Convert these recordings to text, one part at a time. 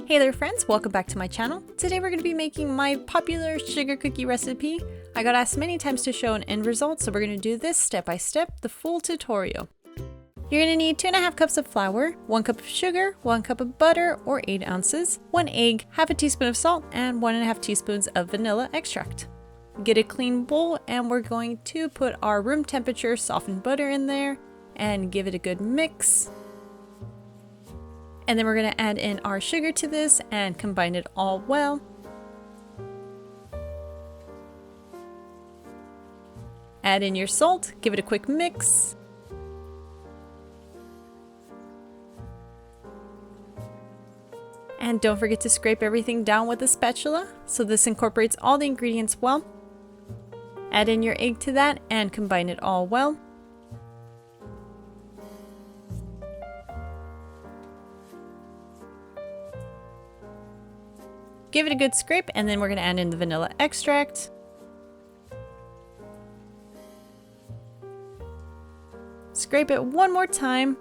Hey there friends, welcome back to my channel. Today we're going to be making my popular sugar cookie recipe. I got asked many times to show an end result, so we're going to do this step by step, the full tutorial. You're going to need 2.5 cups of flour, 1 cup of sugar, 1 cup of butter or 8 ounces, 1 egg, half a teaspoon of salt, and 1.5 teaspoons of vanilla extract. Get a clean bowl and we're going to put our room temperature softened butter in there and give it a good mix. And then we're going to add in our sugar to this and combine it all well. Add in your salt, give it a quick mix. And don't forget to scrape everything down with a spatula, so this incorporates all the ingredients well. Add in your egg to that and combine it all well. Give it a good scrape, and then we're going to add in the vanilla extract. Scrape it one more time,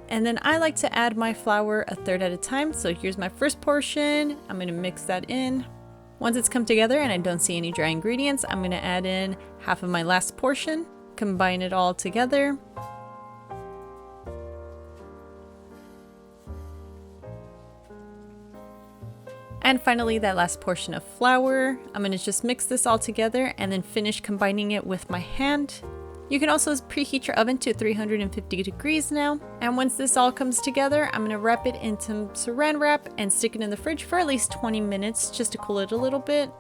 and then I like to add my flour a third at a time. So here's my first portion. I'm going to mix that in. Once it's come together and I don't see any dry ingredients, I'm going to add in half of my last portion, combine it all together. And finally, that last portion of flour. I'm going to just mix this all together and then finish combining it with my hand. You can also preheat your oven to 350 degrees now. And once this all comes together, I'm going to wrap it in some saran wrap and stick it in the fridge for at least 20 minutes just to cool it a little bit.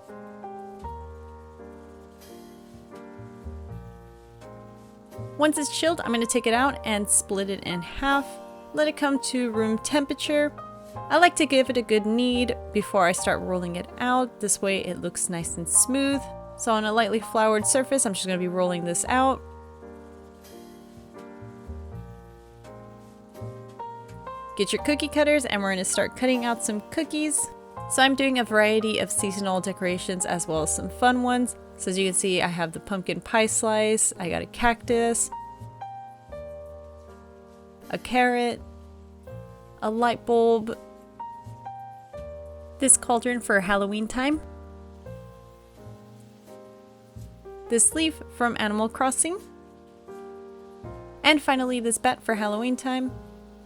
Once it's chilled, I'm going to take it out and split it in half. Let it come to room temperature. I like to give it a good knead before I start rolling it out. This way it looks nice and smooth. So on a lightly floured surface, I'm just going to be rolling this out. Get your cookie cutters and we're going to start cutting out some cookies. So I'm doing a variety of seasonal decorations as well as some fun ones. So as you can see, I have the pumpkin pie slice, I got a cactus, a carrot, a light bulb, this cauldron for Halloween time, this leaf from Animal Crossing, and finally this bat for Halloween time.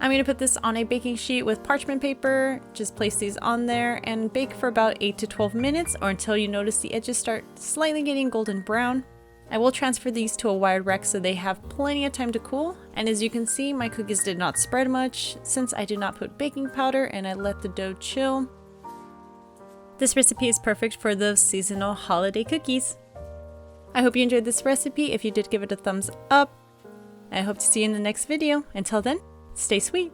I'm going to put this on a baking sheet with parchment paper, just place these on there and bake for about 8 to 12 minutes or until you notice the edges start slightly getting golden brown. I will transfer these to a wired rack so they have plenty of time to cool, and as you can see, my cookies did not spread much since I did not put baking powder and I let the dough chill. This recipe is perfect for those seasonal holiday cookies. I hope you enjoyed this recipe. If you did, give it a thumbs up. I hope to see you in the next video. Until then, stay sweet.